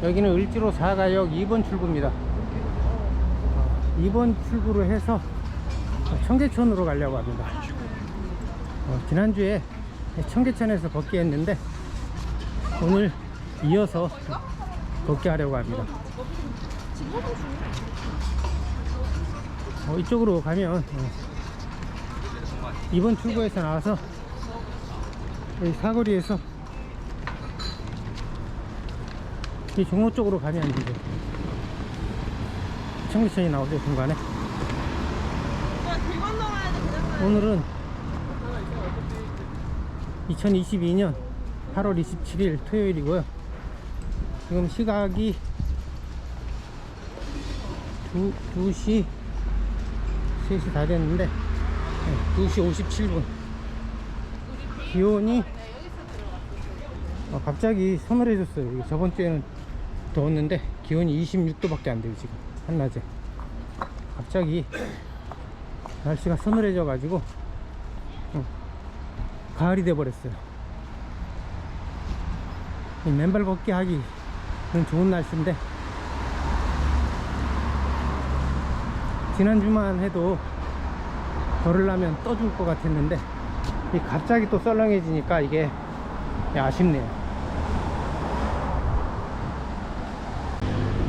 여기는 을지로 4가역 2번 출구입니다. 2번 출구로 해서 청계천으로 가려고 합니다. 지난주에 청계천에서 걷기 했는데 오늘 이어서 걷기 하려고 합니다. 이쪽으로 가면 2번 출구에서 나와서 여기 사거리에서 이 종로 쪽으로 가면 이제 청계천이 나오죠. 중간에. 오늘은 2022년 8월 27일 토요일이고요. 지금 시각이 2시 3시 다 됐는데 2시 57분. 기온이 갑자기 서늘해졌어요. 저번 주에는 더웠는데 기온이 26도밖에 안 돼요. 지금 한낮에 갑자기 날씨가 서늘해져 가지고 가을이 돼 버렸어요. 맨발 걷기 하기는 좋은 날씨인데 지난주만 해도 걸으려면 떠줄 것 같았는데 갑자기 또 썰렁해지니까 이게 아쉽네요.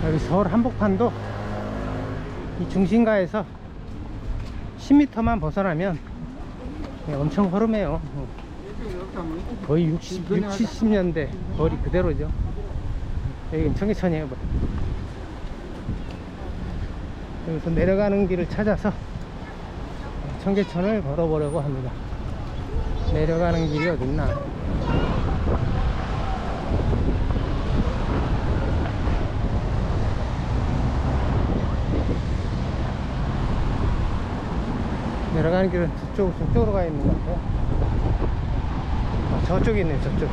여기 서울 한복판도 이 중심가에서 10m만 벗어나면 엄청 허름해요. 거의 60, 70년대 거리 그대로죠. 여기는 청계천이에요. 여기서 내려가는 길을 찾아서 청계천을 걸어보려고 합니다. 내려가는 길이 어딨나? 내려가는 길은 저쪽으로 가 있는 것 같아요. 저쪽에 있네요. 저쪽.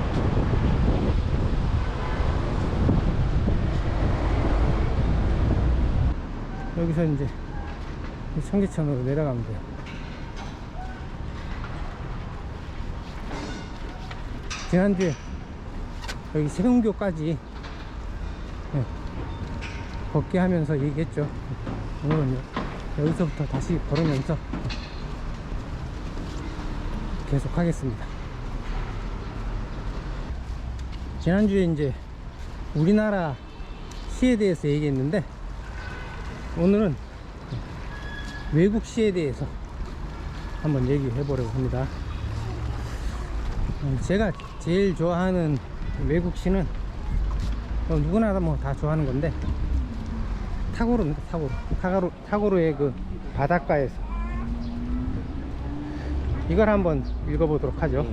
여기서 이제 청계천으로 내려가면 돼요. 지난주에 여기 세운교까지 걷기 하면서 얘기했죠. 오늘은요 여기서부터 다시 걸으면서 계속 하겠습니다. 지난주에 이제 우리나라 시에 대해서 얘기했는데 오늘은 외국 시에 대해서 한번 얘기해 보려고 합니다. 제가 제일 좋아하는 외국 시는 누구나 뭐 다 좋아하는 건데 타고르입니다. 타고르의 그 바닷가에서 이걸 한번 읽어보도록 하죠.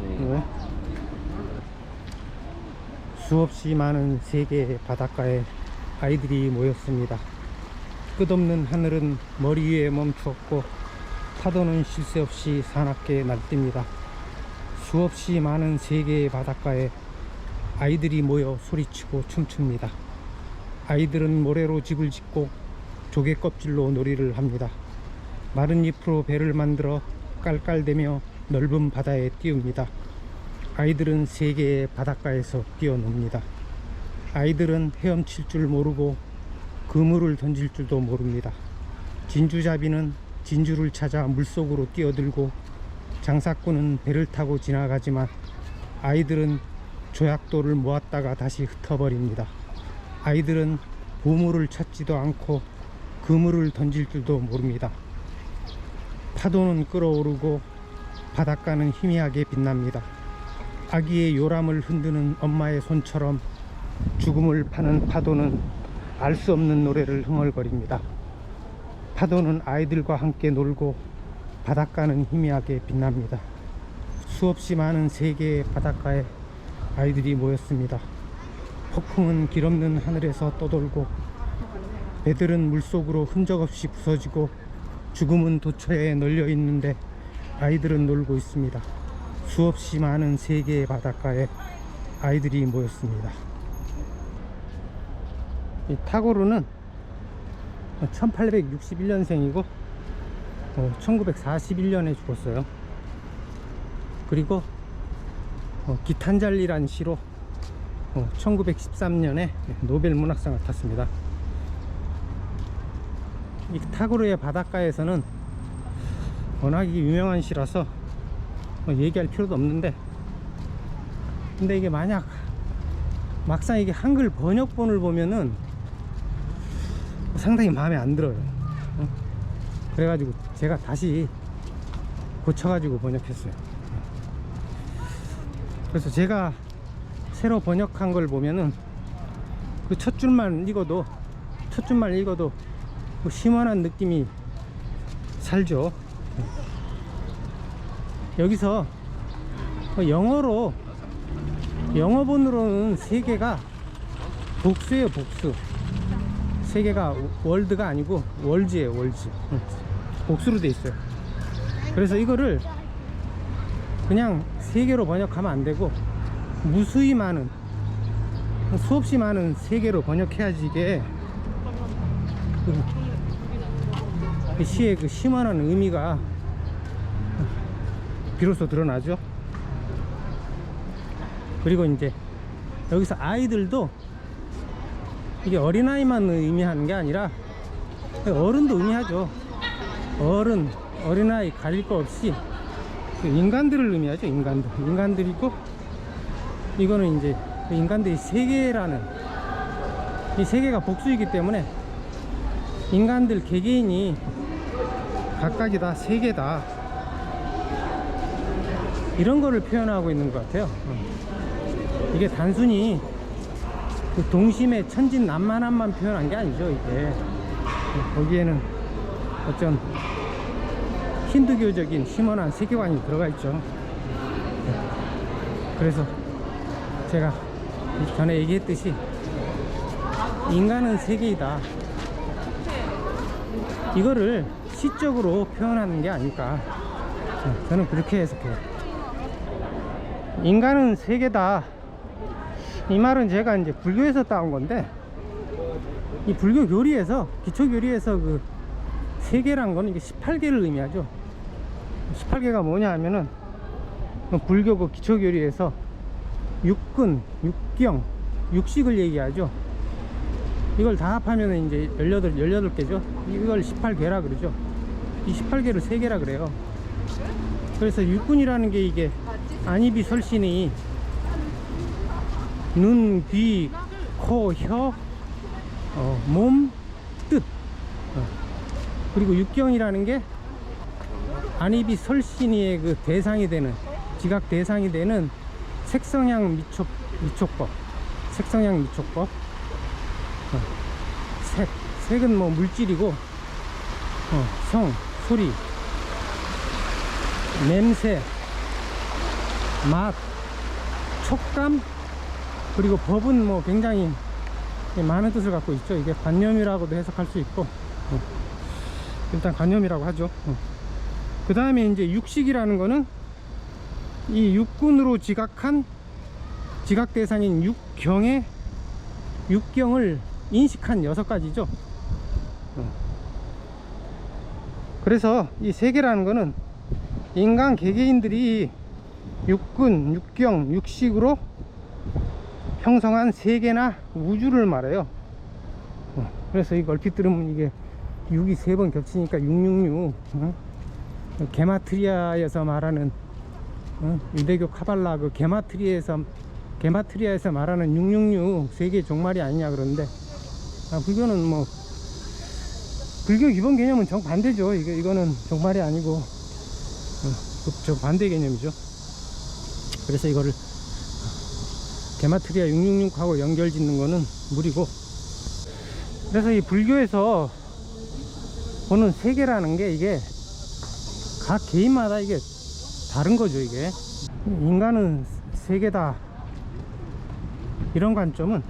수없이 많은 세계의 바닷가에 아이들이 모였습니다. 끝없는 하늘은 머리 위에 멈추었고 파도는 쉴 새 없이 사납게 날뜁니다. 수없이 많은 세계의 바닷가에 아이들이 모여 소리치고 춤춥니다. 아이들은 모래로 집을 짓고 조개 껍질로 놀이를 합니다. 마른 잎으로 배를 만들어 깔깔대며 넓은 바다에 띄웁니다. 아이들은 세계의 바닷가에서 뛰어놉니다. 아이들은 헤엄칠 줄 모르고 그물을 던질 줄도 모릅니다. 진주잡이는 진주를 찾아 물속으로 뛰어들고 장사꾼은 배를 타고 지나가지만 아이들은 조약돌을 모았다가 다시 흩어버립니다. 아이들은 보물을 찾지도 않고 그물을 던질 줄도 모릅니다. 파도는 끓어오르고 바닷가는 희미하게 빛납니다. 아기의 요람을 흔드는 엄마의 손처럼 죽음을 파는 파도는 알 수 없는 노래를 흥얼거립니다. 파도는 아이들과 함께 놀고 바닷가는 희미하게 빛납니다. 수없이 많은 세계의 바닷가에 아이들이 모였습니다. 폭풍은 길없는 하늘에서 떠돌고 배들은 물속으로 흔적없이 부서지고 죽음은 도처에 널려 있는데 아이들은 놀고 있습니다. 수없이 많은 세계의 바닷가에 아이들이 모였습니다. 이 타고르는 1861년생이고 1941년에 죽었어요. 그리고 기탄잘리란 시로 1913년에 노벨 문학상을 탔습니다. 이 타고르의 바닷가에서는 워낙 유명한 시라서 얘기할 필요도 없는데, 근데 이게 만약 막상 이게 한글 번역본을 보면은 상당히 마음에 안 들어요. 그래가지고 제가 다시 고쳐가지고 번역했어요. 그래서 제가 새로 번역한 걸 보면은 그 첫 줄만 읽어도 뭐 시원한 느낌이 살죠. 여기서 영어본으로는 세 개가 복수예요, 복수. 세 개가 월드가 아니고 월즈예요, 월즈. 복수로 돼 있어요. 그래서 이거를 그냥 세 개로 번역하면 안 되고 무수히 많은, 수없이 많은 세 개로 번역해야지 이게 그 시의 그 심원한 의미가 비로소 드러나죠. 그리고 이제 여기서 아이들도 이게 어린아이만 의미하는 게 아니라 어른도 의미하죠. 어린아이 가릴 거 없이 인간들을 의미하죠. 인간들이고, 이거는 이제 인간들이 세계라는, 이 세계가 복수이기 때문에 인간들 개개인이 각각이 다 세계다, 이런 거를 표현하고 있는 것 같아요. 이게 단순히 그 동심의 천진난만함만 표현한 게 아니죠. 이게 거기에는 어쩐 힌두교적인 심원한 세계관이 들어가 있죠. 그래서 제가 전에 얘기했듯이 인간은 세계이다, 이거를 시적으로 표현하는 게 아닐까, 저는 그렇게 해석해요. 인간은 세계다, 이 말은 제가 이제 불교에서 따온 건데, 이 불교 교리에서, 기초 교리에서 그 세계란 거는 이게 18개를 의미하죠. 18개가 뭐냐 하면은 불교 그 기초 교리에서 육근, 육경, 육식을 얘기하죠. 이걸 다 합하면 이제 18개죠. 이걸 18개라 그러죠. 이 18개를 세계라 그래요. 그래서 육근이라는 게 이게 안입이 설신이 눈, 귀, 코, 혀, 몸, 뜻. 그리고 육경이라는 게 안입이 설신이의 그 대상이 되는, 지각 대상이 되는 색성향 미촉법. 색성향 미촉법. 색은 뭐 물질이고, 성, 소리, 냄새, 맛, 촉감, 그리고 법은 뭐 굉장히 많은 뜻을 갖고 있죠. 이게 관념이라고도 해석할 수 있고, 일단 관념이라고 하죠. 그 다음에 이제 육식이라는 거는 이 육군으로 지각한 지각 대상인 육경을 인식한 6가지죠. 그래서 이 세계라는 거는 인간 개개인들이 육군, 육경, 육식으로 형성한 세계나 우주를 말해요. 그래서 이거 얼핏 들으면 이게 6이 3번 겹치니까 666, 게마트리아에서 말하는, 유대교 카발라 그 게마트리아에서 말하는 666 세계 종말이 아니냐 그러는데, 불교는 뭐 불교 기본 개념은 정반대죠. 이거는 종말이 아니고 정반대 개념이죠. 그래서 이거를 게마트리아 666하고 연결 짓는 거는 무리고, 그래서 이 불교에서 보는 세계라는 게 이게 각 개인마다 이게 다른 거죠. 이게 인간은 세계다, 이런 관점은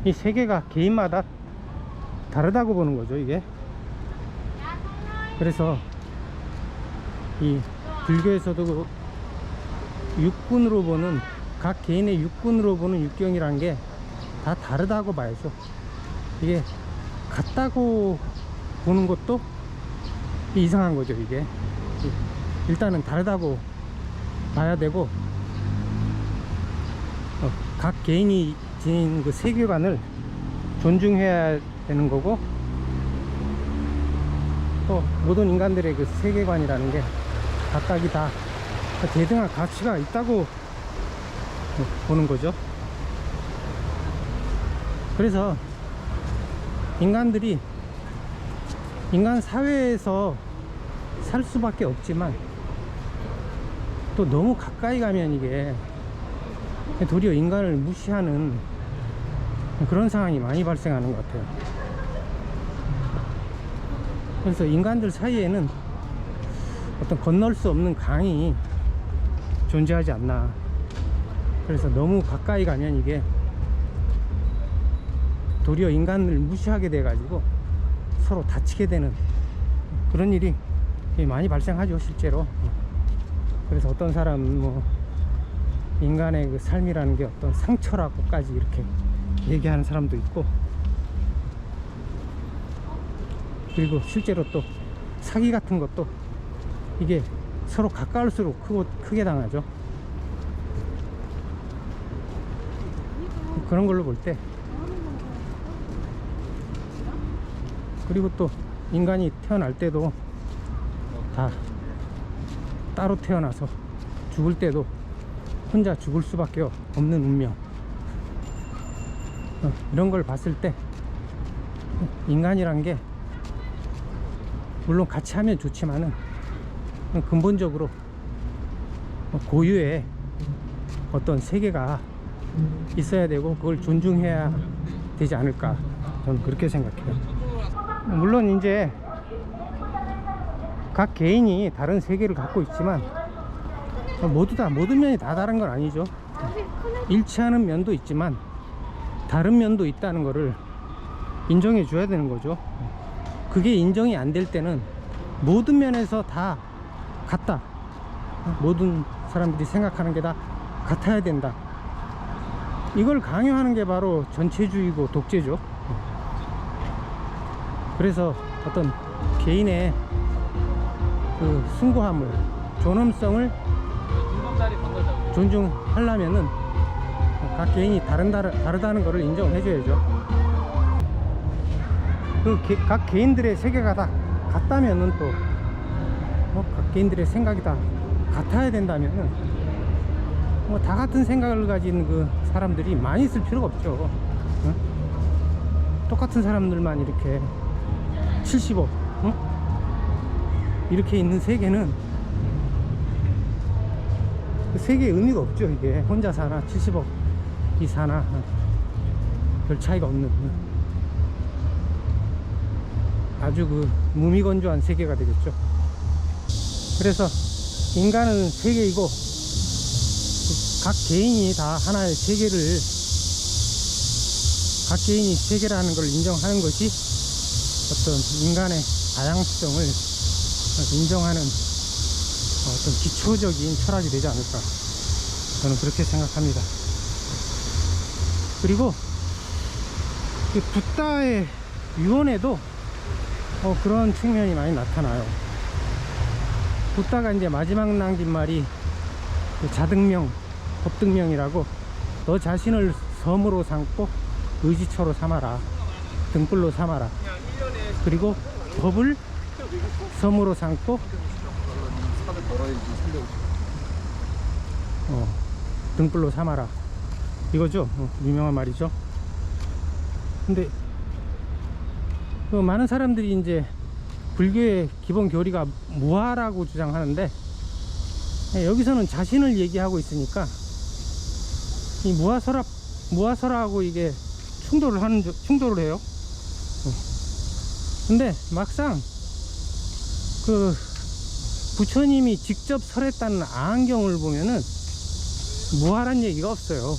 이 세계가 개인마다 다르다고 보는 거죠. 이게 그래서 이 불교에서도 육군으로 보는, 각 개인의 육군으로 보는 육경이라는 게 다 다르다고 봐야죠. 이게 같다고 보는 것도 이상한 거죠. 이게 일단은 다르다고 봐야 되고, 각 개인이 지닌 그 세계관을 존중해야 되는 거고, 또 모든 인간들의 그 세계관이라는 게 각각이 다 대등한 가치가 있다고 보는 거죠. 그래서 인간들이 인간 사회에서 살 수밖에 없지만, 또 너무 가까이 가면 이게 도리어 인간을 무시하는 그런 상황이 많이 발생하는 것 같아요. 그래서 인간들 사이에는 어떤 건널 수 없는 강이 존재하지 않나. 그래서 너무 가까이 가면 이게 도리어 인간을 무시하게 돼 가지고 서로 다치게 되는 그런 일이 많이 발생하죠, 실제로. 그래서 어떤 사람은 뭐 인간의 그 삶이라는 게 어떤 상처라고까지 이렇게 얘기하는 사람도 있고, 그리고 실제로 또 사기 같은 것도 이게 서로 가까울수록 크게 당하죠. 그런 걸로 볼 때, 그리고 또 인간이 태어날 때도 다 따로 태어나서 죽을 때도 혼자 죽을 수밖에 없는 운명, 이런 걸 봤을 때 인간이란 게 물론 같이 하면 좋지만은 근본적으로 고유의 어떤 세계가 있어야 되고, 그걸 존중해야 되지 않을까, 저는 그렇게 생각해요. 물론 이제 각 개인이 다른 세계를 갖고 있지만 모든 면이 다 다른 건 아니죠. 일치하는 면도 있지만 다른 면도 있다는 거를 인정해 줘야 되는 거죠. 그게 인정이 안 될 때는 모든 면에서 다 같다, 모든 사람들이 생각하는 게 다 같아야 된다, 이걸 강요하는 게 바로 전체주의고 독재죠. 그래서 어떤 개인의 그 숭고함을, 존엄성을 존중하려면은 각 개인이 다르다는 것을 인정해줘야죠. 각 개인들의 세계가 다 같다면은, 또 각 개인들의 생각이 다 같아야 된다면은 다 같은 생각을 가진 그 사람들이 많이 있을 필요가 없죠. 응? 똑같은 사람들만 이렇게 70억 이렇게 있는 세계는 그 세계의 의미가 없죠. 이게 혼자 사나 70억이 사나 별 차이가 없는 아주 그 무미건조한 세계가 되겠죠. 그래서 인간은 세계이고, 각 개인이 다 하나의 세계를, 각 개인이 세계라는 걸 인정하는 것이 어떤 인간의 다양성을 인정하는 어떤 기초적인 철학이 되지 않을까, 저는 그렇게 생각합니다. 그리고 붓다의 유언에도 그런 측면이 많이 나타나요. 붓다가 이제 마지막 남긴 말이 자등명, 법등명이라고, 너 자신을 섬으로 삼고 의지처로 삼아라, 등불로 삼아라. 그리고 법을 섬으로 삼고 등불로 삼아라, 이거죠. 유명한 말이죠. 근데 많은 사람들이 이제 불교의 기본 교리가 무아라고 주장하는데, 여기서는 자신을 얘기하고 있으니까 이 무아설하고 이게 충돌을 해요. 근데 막상 그 부처님이 직접 설했다는 아한경을 보면은 무아란 얘기가 없어요.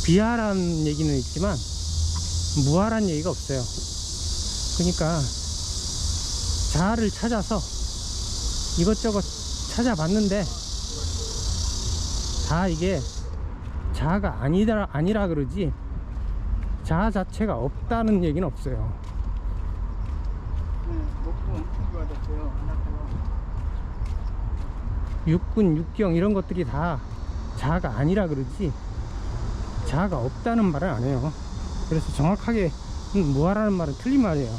비하란 얘기는 있지만 무아란 얘기가 없어요. 그러니까 자아를 찾아서 이것저것 찾아봤는데 다 이게 자아가 아니라 그러지, 자아 자체가 없다는 얘기는 없어요. 육군, 육경 이런 것들이 다 자아가 아니라 그러지 자아가 없다는 말은 안 해요. 그래서 정확하게 무아라는 말은 틀린 말이에요.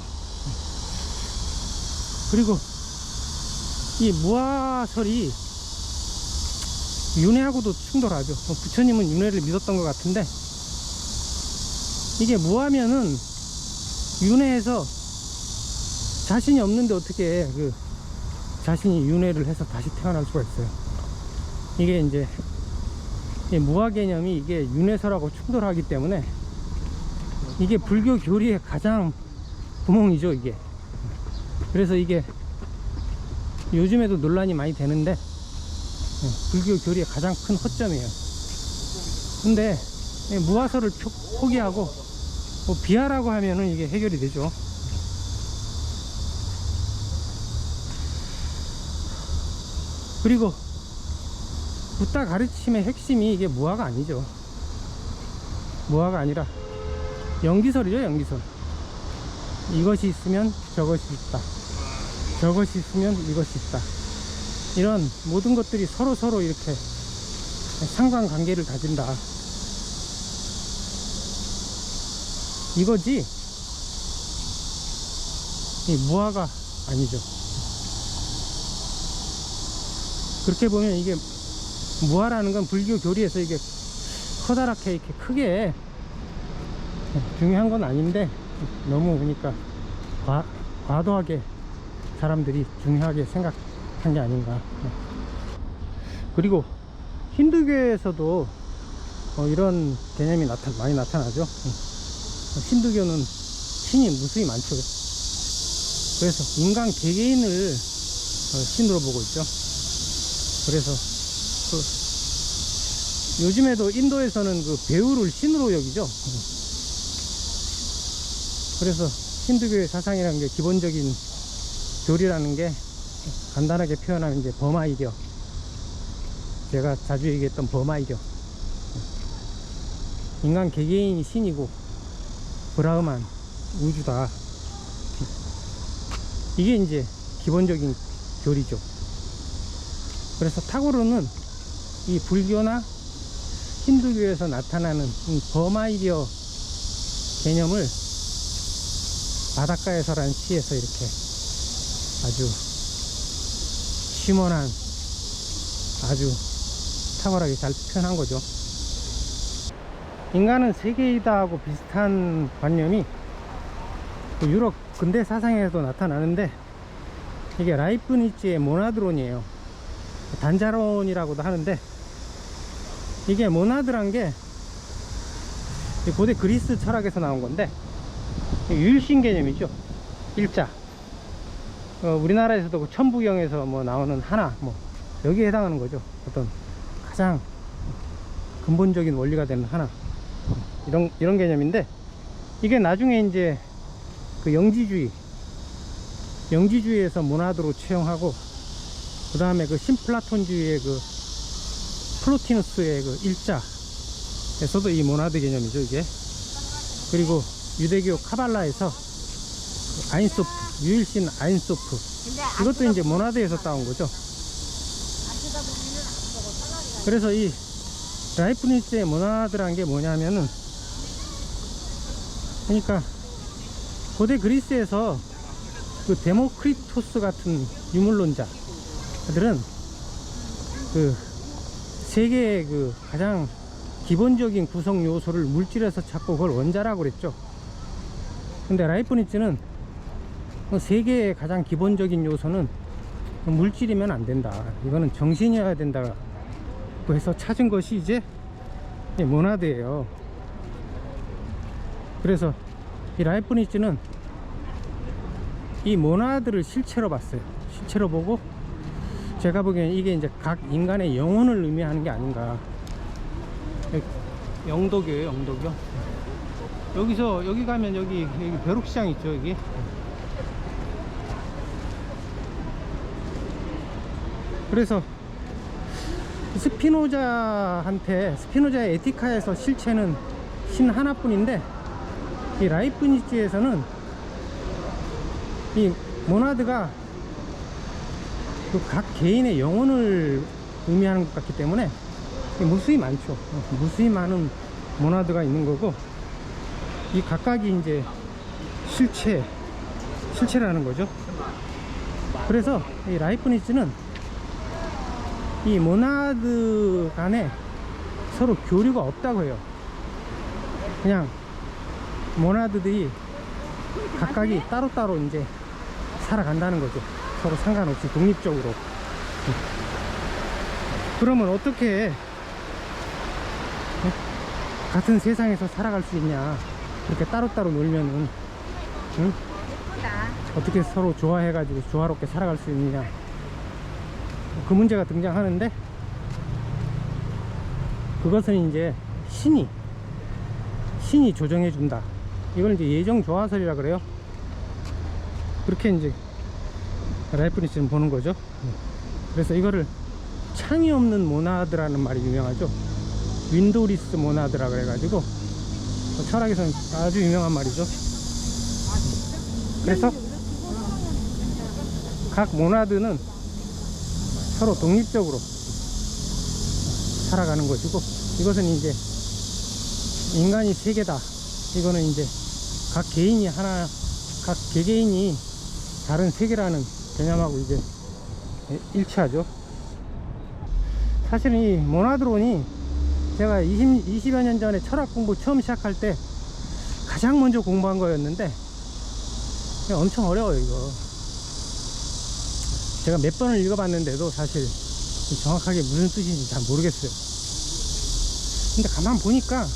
그리고 이 무아설이 윤회하고도 충돌하죠. 부처님은 윤회를 믿었던 것 같은데, 이게 무아면은 윤회해서 자신이 없는데 어떻게 그 자신이 윤회를 해서 다시 태어날 수가 있어요. 이게 이제 이 무아 개념이 이게 윤회설하고 충돌하기 때문에 이게 불교 교리의 가장 구멍이죠, 이게. 그래서 이게 요즘에도 논란이 많이 되는데 불교 교리의 가장 큰 허점이에요. 근데 무아설을 포기하고 뭐 비하라고 하면은 이게 해결이 되죠. 그리고 붓다 가르침의 핵심이 이게 무아가 아니죠. 무아가 아니라 연기설이죠, 연기설. 이것이 있으면 저것이 있다, 저것이 있으면 이것이 있다. 이런 모든 것들이 서로 이렇게 상관관계를 가진다, 이거지 이 무아가 아니죠. 그렇게 보면 이게 무아라는 건 불교 교리에서 이게 커다랗게 이렇게 크게 중요한 건 아닌데, 너무 그러니까 과도하게 사람들이 중요하게 생각한 게 아닌가. 그리고 힌두교에서도 이런 개념이 많이 나타나죠. 힌두교는 신이 무수히 많죠. 그래서 인간 개개인을 신으로 보고 있죠. 그래서 요즘에도 인도에서는 그 배우를 신으로 여기죠. 그래서 힌두교의 사상이라는 게 기본적인 교리라는 게 간단하게 표현하면 이제 버마이려, 제가 자주 얘기했던 버마이려, 인간 개개인이 신이고 브라흐만 우주다, 이게 이제 기본적인 교리죠. 그래서 타고르는 이 불교나 힌두교에서 나타나는 이 버마이려 개념을 바닷가에서라는 시에서 이렇게 아주 시원한, 아주 탁월하게 잘 표현한 거죠. 인간은 세계이다 하고 비슷한 관념이 유럽 근대 사상에도 나타나는데, 이게 라이프니츠의 모나드론이에요. 단자론이라고도 하는데, 이게 모나드란 게 고대 그리스 철학에서 나온 건데, 유일신 개념이죠. 일자. 우리나라에서도 그 천부경에서 뭐 나오는 하나, 뭐 여기에 해당하는 거죠. 어떤 가장 근본적인 원리가 되는 하나, 이런 개념인데, 이게 나중에 이제 그 영지주의에서 모나드로 채용하고, 그 다음에 그 신플라톤주의의 그 플로티누스의 그 일자에서도 이 모나드 개념이죠, 이게. 그리고 유대교 카발라에서 아인소프, 유일신 아인소프, 이것도 이제 모나드에서 따온 거죠. 그래서 이 라이프니츠의 모나드란 게 뭐냐면은, 그러니까 고대 그리스에서 그 데모크리토스 같은 유물론자들은 그 세계의 그 가장 기본적인 구성 요소를 물질에서 찾고 그걸 원자라고 그랬죠. 근데 라이프니츠는 세계의 가장 기본적인 요소는 물질이면 안 된다, 이거는 정신이어야 된다고 해서 찾은 것이 이제 모나드예요. 그래서 이 라이프니츠는 이 모나드를 실체로 봤어요. 실체로 보고, 제가 보기엔 이게 이제 각 인간의 영혼을 의미하는 게 아닌가. 영도교예요, 영도교. 여기 가면 여기 벼룩시장 있죠, 여기. 그래서 스피노자의 에티카에서 실체는 신 하나뿐인데, 이 라이프니츠에서는 이 모나드가 그 각 개인의 영혼을 의미하는 것 같기 때문에 무수히 많죠. 무수히 많은 모나드가 있는 거고, 이 각각이 이제 실체라는 거죠. 그래서 이 라이프니츠는 이 모나드 간에 서로 교류가 없다고 해요. 그냥 모나드들이 각각이 따로따로 이제 살아간다는 거죠. 서로 상관없이 독립적으로. 그러면 어떻게 같은 세상에서 살아갈 수 있냐? 이렇게 따로따로 놀면은, 응? 어떻게 서로 좋아해가지고 조화롭게 살아갈 수 있느냐? 그 문제가 등장하는데, 그것은 이제 신이 조정해준다. 이걸 이제 예정 조화설이라 그래요. 그렇게 이제 라이프니츠는 보는 거죠. 그래서 이거를 창이 없는 모나드라는 말이 유명하죠. 윈도리스 모나드라 그래가지고 철학에서는 아주 유명한 말이죠. 그래서 각 모나드는 서로 독립적으로 살아가는 것이고, 이것은 이제 인간이 세계다. 이거는 이제 각 개개인이 다른 세계라는 개념하고 이제 일치하죠. 사실은 이 모나드론이 제가 20여 년 전에 철학 공부 처음 시작할 때 가장 먼저 공부한 거였는데, 엄청 어려워요. 이거 제가 몇 번을 읽어봤는데도 사실 정확하게 무슨 뜻인지 잘 모르겠어요. 근데 가만 보니까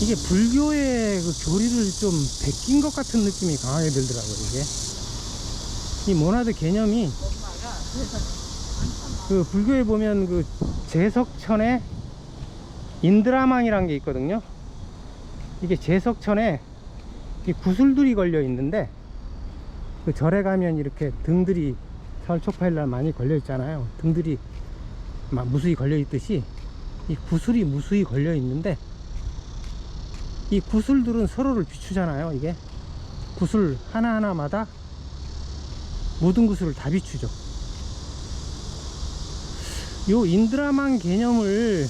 이게 불교의 그 교리를 좀 베낀 것 같은 느낌이 강하게 들더라고요. 이게 이 모나드 개념이, 그 불교에 보면 그 제석천에 인드라망이라는 게 있거든요. 이게 제석천에 이 구슬들이 걸려 있는데, 그 절에 가면 이렇게 등들이 설촉파일날 많이 걸려 있잖아요. 등들이 막 무수히 걸려 있듯이 이 구슬이 무수히 걸려 있는데, 이 구슬들은 서로를 비추잖아요. 이게 구슬 하나하나마다 모든 구슬을 다 비추죠. 요 인드라망 개념을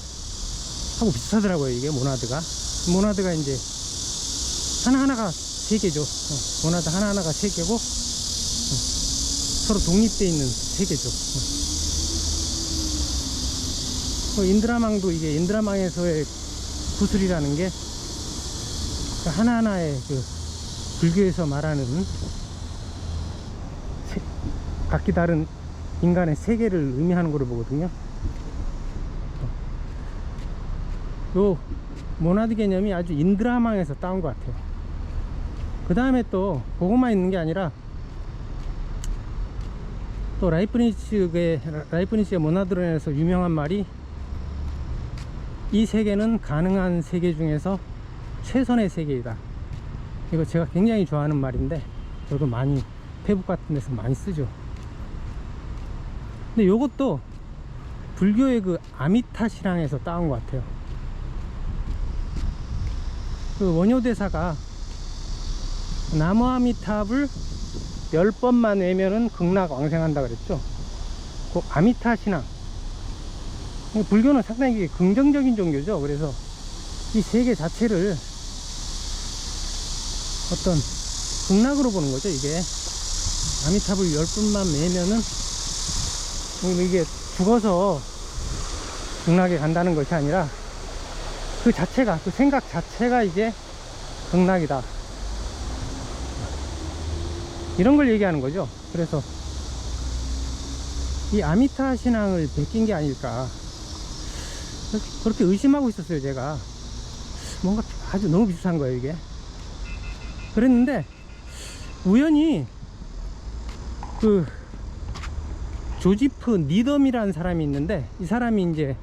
하고 비슷하더라고요. 이게 모나드가 이제 하나하나가 세계죠. 모나드 하나하나가 세계고, 서로 독립되어 있는 세계죠. 인드라망도, 이게 인드라망에서의 구슬이라는 게 하나하나의 그 불교에서 말하는 각기 다른 인간의 세계를 의미하는 거로 보거든요. 요 모나드 개념이 아주 인드라망에서 따온 것 같아요. 그 다음에 또 그것만 있는 게 아니라, 또 라이프니츠의 모나드론에서 유명한 말이, 이 세계는 가능한 세계 중에서 최선의 세계이다. 이거 제가 굉장히 좋아하는 말인데, 저도 많이 페북 같은 데서 많이 쓰죠. 근데 요것도 불교의 그 아미타 신앙에서 따온 것 같아요. 그 원효대사가 나무 아미탑을 10번만 외면은 극락 왕생한다 그랬죠. 그 아미타 신앙, 불교는 상당히 긍정적인 종교죠. 그래서 이 세계 자체를 어떤 극락으로 보는 거죠. 이게 아미탑을 10번만 외면은 이게 죽어서 극락에 간다는 것이 아니라, 그 자체가, 그 생각 자체가 이제 극락이다, 이런 걸 얘기하는 거죠. 그래서 이 아미타 신앙을 베낀 게 아닐까, 그렇게 의심하고 있었어요. 제가 뭔가 아주 너무 비슷한 거예요 이게. 그랬는데 우연히 그 조지프 니덤이라는 사람이 있는데, 이 사람이 이제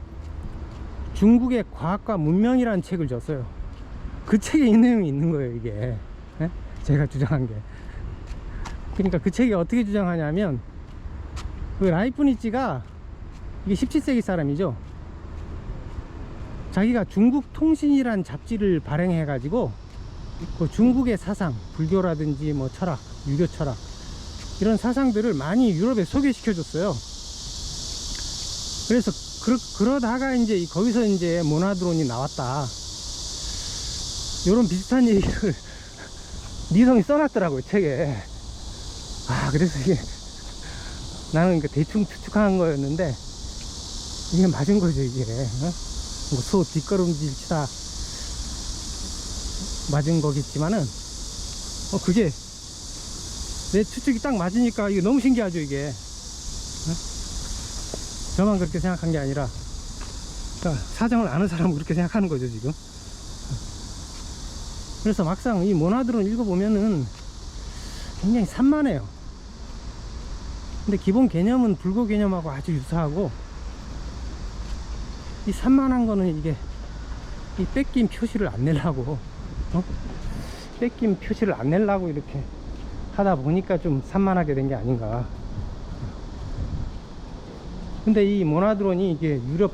중국의 과학과 문명이라는 책을 줬어요. 그 책에 이 내용이 있는 거예요 이게. 예? 제가 주장한 게. 그러니까 그 책이 어떻게 주장하냐면, 그 라이프니츠가, 이게 17세기 사람이죠. 자기가 중국 통신이란 잡지를 발행해 가지고 그 중국의 사상, 불교라든지 뭐 철학, 유교 철학, 이런 사상들을 많이 유럽에 소개시켜 줬어요. 그래서 그러다가 이제 거기서 이제 모나드론이 나왔다. 요런 비슷한 얘기를 니성이 써놨더라고요, 책에. 아, 그래서 이게 나는 대충 추측한 거였는데 이게 맞은 거죠, 이게. 뭐 소 뒷걸음질 치다 맞은 거겠지만은 그게 내 추측이 딱 맞으니까 이게 너무 신기하죠, 이게. 저만 그렇게 생각한 게 아니라 그러니까 사정을 아는 사람은 그렇게 생각하는 거죠, 지금. 그래서 막상 이 모나드론 읽어보면은 굉장히 산만해요. 근데 기본 개념은 불교 개념하고 아주 유사하고, 이 산만한 거는 이게 이 뺏긴 표시를 안 내려고 뺏긴 표시를 안 내려고 이렇게 하다 보니까 좀 산만하게 된 게 아닌가. 근데 이 모나드론이 이게 유럽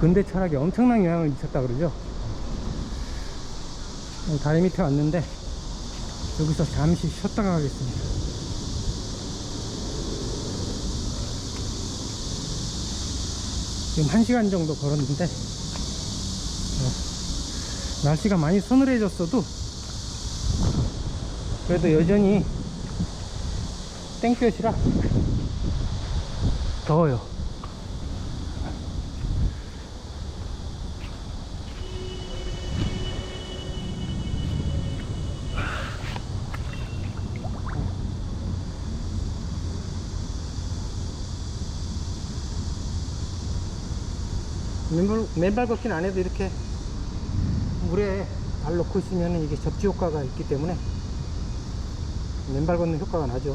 근대 철학에 엄청난 영향을 미쳤다 그러죠. 다리 밑에 왔는데 여기서 잠시 쉬었다가 가겠습니다. 지금 1시간 정도 걸었는데 날씨가 많이 서늘해졌어도 그래도 여전히 땡볕이라 더워요. 맨발 걷기는 안 해도 이렇게 물에 발 넣고 있으면 이게 접지 효과가 있기 때문에 맨발 걷는 효과가 나죠.